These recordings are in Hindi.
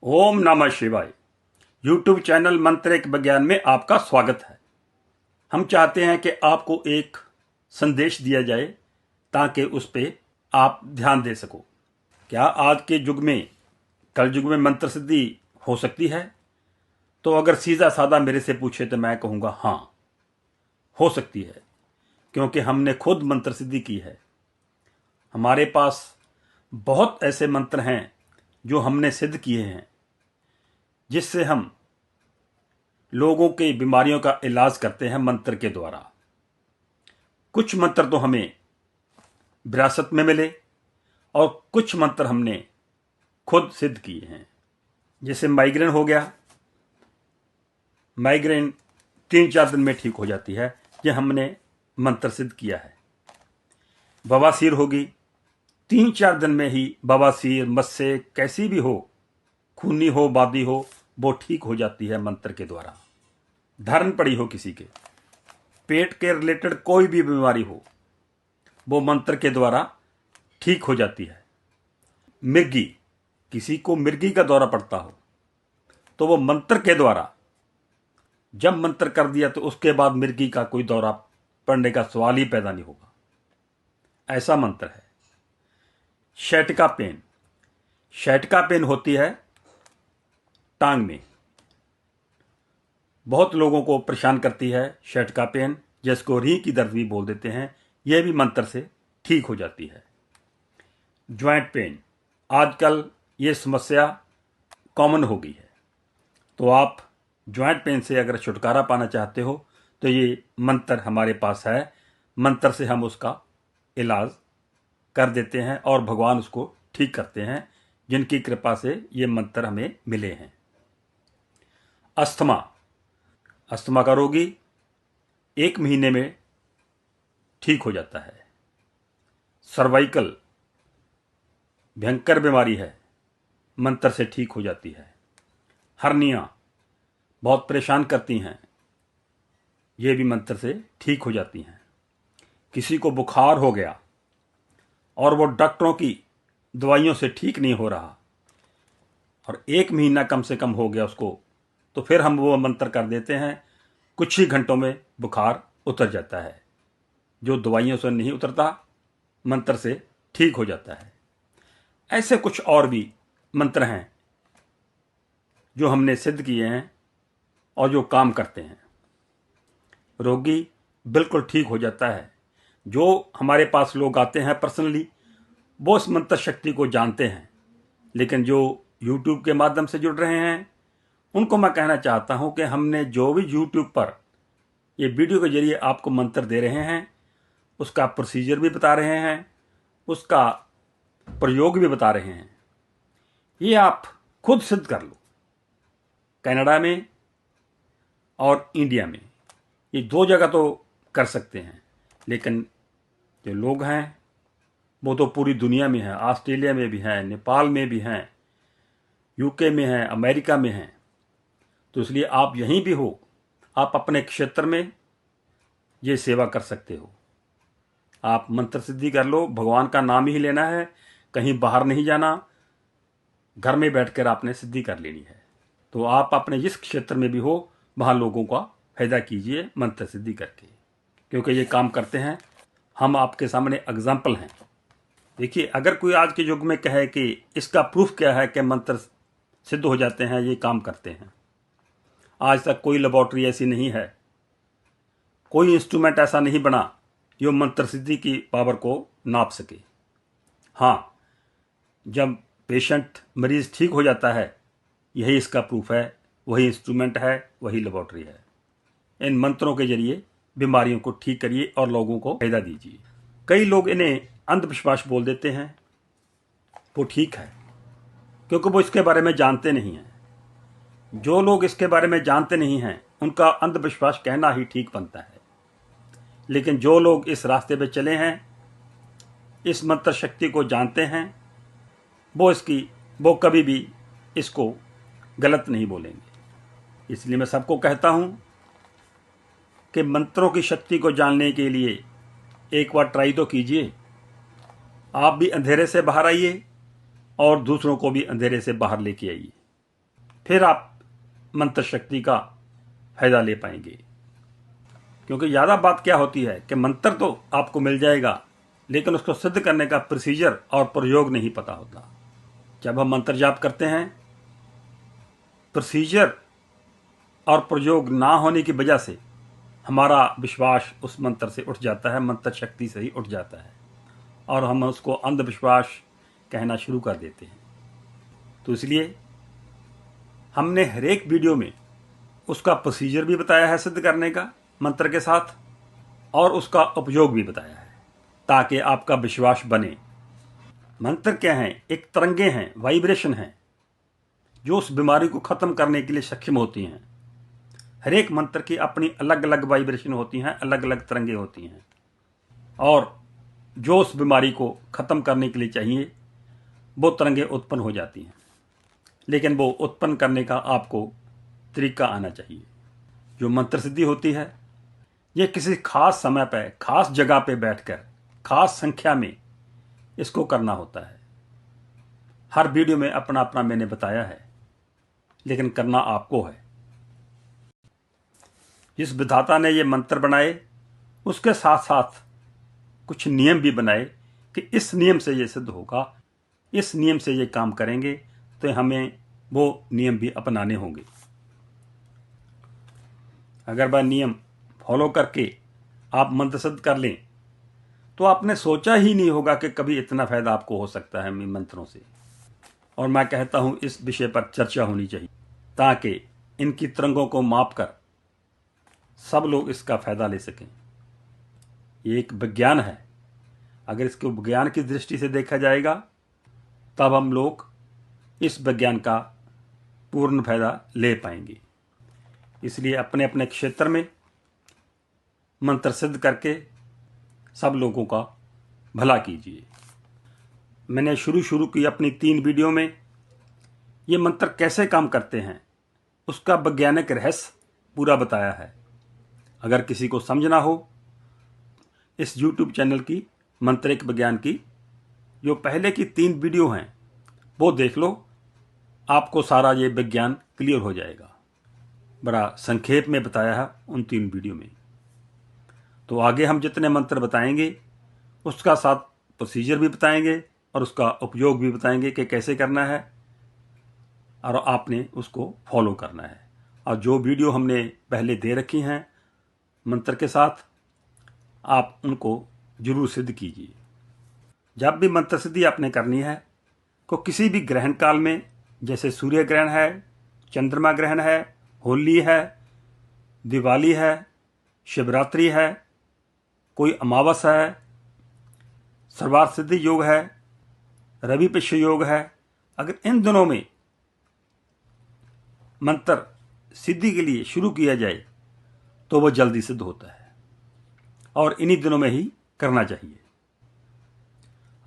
ओम नमः शिवाय। यूट्यूब चैनल मंत्रिक विज्ञान में आपका स्वागत है। हम चाहते हैं कि आपको एक संदेश दिया जाए ताकि उस पर आप ध्यान दे सको। क्या आज के युग में, कल युग में मंत्र सिद्धि हो सकती है? तो अगर सीधा साधा मेरे से पूछे तो मैं कहूँगा हाँ, हो सकती है, क्योंकि हमने खुद मंत्र सिद्धि की है। हमारे पास बहुत ऐसे मंत्र हैं जो हमने सिद्ध किए हैं, जिससे हम लोगों की बीमारियों का इलाज करते हैं मंत्र के द्वारा। कुछ मंत्र तो हमें विरासत में मिले और कुछ मंत्र हमने खुद सिद्ध किए हैं। जैसे माइग्रेन हो गया, माइग्रेन 3-4 दिन में ठीक हो जाती है, यह हमने मंत्र सिद्ध किया है। बवासीर होगी, 3-4 दिन में ही बवासीर, मस्से कैसी भी हो, खूनी हो, बादी हो, वो ठीक हो जाती है मंत्र के द्वारा। धर्म पड़ी हो किसी के, पेट के रिलेटेड कोई भी बीमारी हो, वो मंत्र के द्वारा ठीक हो जाती है। मिर्गी, किसी को मिर्गी का दौरा पड़ता हो तो वो मंत्र के द्वारा जब मंत्र कर दिया तो उसके बाद मिर्गी का कोई दौरा पड़ने का सवाल ही पैदा नहीं होगा। ऐसा मंत्र है। शैटिका पेन, शैटिका पेन होती है टांग में, बहुत लोगों को परेशान करती है शैटिका पेन, जिसको रीढ़ की दर्द भी बोल देते हैं। यह भी मंत्र से ठीक हो जाती है। ज्वाइंट पेन, आजकल ये समस्या कॉमन हो गई है, तो आप ज्वाइंट पेन से अगर छुटकारा पाना चाहते हो तो ये मंत्र हमारे पास है। मंत्र से हम उसका इलाज कर देते हैं और भगवान उसको ठीक करते हैं, जिनकी कृपा से ये मंत्र हमें मिले हैं। अस्थमा, अस्थमा का रोगी 1 महीने में ठीक हो जाता है। सर्वाइकल भयंकर बीमारी है, मंत्र से ठीक हो जाती है। हर्निया बहुत परेशान करती हैं, ये भी मंत्र से ठीक हो जाती हैं। किसी को बुखार हो गया और वो डॉक्टरों की दवाइयों से ठीक नहीं हो रहा और 1 महीना कम से कम हो गया उसको, तो फिर हम वो मंत्र कर देते हैं, कुछ ही घंटों में बुखार उतर जाता है। जो दवाइयों से नहीं उतरता, मंत्र से ठीक हो जाता है। ऐसे कुछ और भी मंत्र हैं जो हमने सिद्ध किए हैं और जो काम करते हैं। रोगी बिल्कुल ठीक हो जाता है। जो हमारे पास लोग आते हैं पर्सनली, वो इस मंत्र शक्ति को जानते हैं, लेकिन जो यूट्यूब के माध्यम से जुड़ रहे हैं उनको मैं कहना चाहता हूं कि हमने जो भी यूट्यूब पर ये वीडियो के जरिए आपको मंत्र दे रहे हैं, उसका प्रोसीजर भी बता रहे हैं, उसका प्रयोग भी बता रहे हैं। ये आप खुद सिद्ध कर लो। कनाडा में और इंडिया में ये 2 जगह तो कर सकते हैं, लेकिन जो लोग हैं वो तो पूरी दुनिया में हैं। ऑस्ट्रेलिया में भी हैं, नेपाल में भी हैं, यूके में हैं, अमेरिका में हैं। तो इसलिए आप यहीं भी हो, आप अपने क्षेत्र में ये सेवा कर सकते हो। आप मंत्र सिद्धि कर लो, भगवान का नाम ही लेना है, कहीं बाहर नहीं जाना, घर में बैठकर आपने सिद्धि कर लेनी है। तो आप अपने जिस क्षेत्र में भी हो वहाँ लोगों का फायदा कीजिए मंत्र सिद्धि करके, क्योंकि ये काम करते हैं। हम आपके सामने एग्जाम्पल हैं। देखिए, अगर कोई आज के युग में कहे कि इसका प्रूफ क्या है कि मंत्र सिद्ध हो जाते हैं, ये काम करते हैं, आज तक कोई लेबोरेटरी ऐसी नहीं है, कोई इंस्ट्रूमेंट ऐसा नहीं बना जो मंत्र सिद्धि की पावर को नाप सके। हाँ, जब पेशेंट, मरीज ठीक हो जाता है, यही इसका प्रूफ है, वही इंस्ट्रूमेंट है, वही लेबोरेटरी है। इन मंत्रों के जरिए बीमारियों को ठीक करिए और लोगों को फायदा दीजिए। कई लोग इन्हें अंधविश्वास बोल देते हैं, वो ठीक है, क्योंकि वो इसके बारे में जानते नहीं हैं। जो लोग इसके बारे में जानते नहीं हैं उनका अंधविश्वास कहना ही ठीक बनता है, लेकिन जो लोग इस रास्ते पे चले हैं, इस मंत्र शक्ति को जानते हैं, वो कभी भी इसको गलत नहीं बोलेंगे। इसलिए मैं सबको कहता हूं कि मंत्रों की शक्ति को जानने के लिए एक बार ट्राई तो कीजिए। आप भी अंधेरे से बाहर आइए और दूसरों को भी अंधेरे से बाहर लेके आइए। फिर आप मंत्र शक्ति का फायदा ले पाएंगे। क्योंकि ज़्यादा बात क्या होती है कि मंत्र तो आपको मिल जाएगा, लेकिन उसको सिद्ध करने का प्रोसीजर और प्रयोग नहीं पता होता। जब हम मंत्र जाप करते हैं, प्रोसीजर और प्रयोग ना होने की वजह से हमारा विश्वास उस मंत्र से उठ जाता है, मंत्र शक्ति से ही उठ जाता है, और हम उसको अंधविश्वास कहना शुरू कर देते हैं। तो इसलिए हमने हर एक वीडियो में उसका प्रोसीजर भी बताया है सिद्ध करने का मंत्र के साथ, और उसका उपयोग भी बताया है, ताकि आपका विश्वास बने। मंत्र क्या हैं? एक तरंगे हैं, वाइब्रेशन हैं, जो उस बीमारी को ख़त्म करने के लिए सक्षम होती हैं। हर एक मंत्र की अपनी अलग अलग वाइब्रेशन होती हैं, अलग अलग तरंगे होती हैं, और जो उस बीमारी को ख़त्म करने के लिए चाहिए वो तरंगे उत्पन्न हो जाती हैं। लेकिन वो उत्पन्न करने का आपको तरीका आना चाहिए। जो मंत्र सिद्धि होती है, ये किसी खास समय पर, खास जगह पे बैठकर, खास संख्या में इसको करना होता है। हर वीडियो में अपना अपना मैंने बताया है, लेकिन करना आपको है। जिस विधाता ने ये मंत्र बनाए, उसके साथ साथ कुछ नियम भी बनाए कि इस नियम से ये सिद्ध होगा, इस नियम से ये काम करेंगे, तो हमें वो नियम भी अपनाने होंगे। अगर वह नियम फॉलो करके आप मंत्र सिद्ध कर लें, तो आपने सोचा ही नहीं होगा कि कभी इतना फायदा आपको हो सकता है इन मंत्रों से। और मैं कहता हूं इस विषय पर चर्चा होनी चाहिए, ताकि इनकी तरंगों को मापकर सब लोग इसका फायदा ले सकें। ये एक विज्ञान है। अगर इसको विज्ञान की दृष्टि से देखा जाएगा, तब हम लोग इस विज्ञान का पूर्ण फायदा ले पाएंगे। इसलिए अपने अपने क्षेत्र में मंत्र सिद्ध करके सब लोगों का भला कीजिए। मैंने शुरू की अपनी 3 वीडियो में ये मंत्र कैसे काम करते हैं, उसका वैज्ञानिक रहस्य पूरा बताया है। अगर किसी को समझना हो, इस YouTube चैनल की मंत्रिक विज्ञान की जो पहले की 3 वीडियो हैं वो देख लो, आपको सारा ये विज्ञान क्लियर हो जाएगा। बड़ा संक्षेप में बताया है उन 3 वीडियो में। तो आगे हम जितने मंत्र बताएंगे उसका साथ प्रोसीजर भी बताएंगे और उसका उपयोग भी बताएंगे कि कैसे करना है, और आपने उसको फॉलो करना है। और जो वीडियो हमने पहले दे रखी हैं मंत्र के साथ, आप उनको जरूर सिद्ध कीजिए। जब भी मंत्र सिद्धि आपने करनी है, को किसी भी ग्रहण काल में, जैसे सूर्य ग्रहण है, चंद्रमा ग्रहण है, होली है, दिवाली है, शिवरात्रि है, कोई अमावस्या है, सर्वार्थ सिद्धि योग है, रवि पुष्य योग है, अगर इन दिनों में मंत्र सिद्धि के लिए शुरू किया जाए तो वह जल्दी सिद्ध होता है, और इन्हीं दिनों में ही करना चाहिए।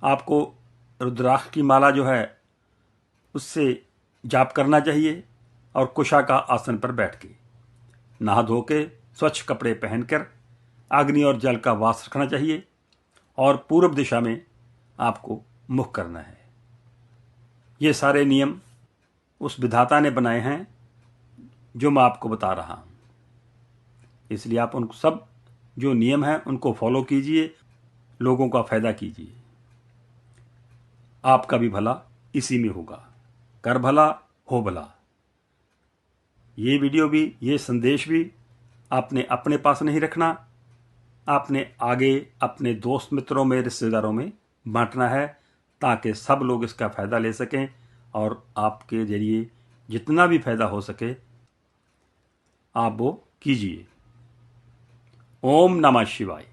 आपको रुद्राक्ष की माला जो है उससे जाप करना चाहिए, और कुशा का आसन पर बैठ के, नहा धो के, स्वच्छ कपड़े पहनकर अग्नि और जल का वास रखना चाहिए, और पूर्व दिशा में आपको मुख करना है। ये सारे नियम उस विधाता ने बनाए हैं जो मैं आपको बता रहा हूं। इसलिए आप उन सब जो नियम हैं उनको फॉलो कीजिए, लोगों का फायदा कीजिए। आपका भी भला इसी में होगा। कर भला हो भला। ये वीडियो भी, ये संदेश भी आपने अपने पास नहीं रखना, आपने आगे अपने दोस्त मित्रों में, रिश्तेदारों में बांटना है, ताकि सब लोग इसका फ़ायदा ले सकें, और आपके जरिए जितना भी फायदा हो सके आप वो कीजिए। ओम नमः शिवाय।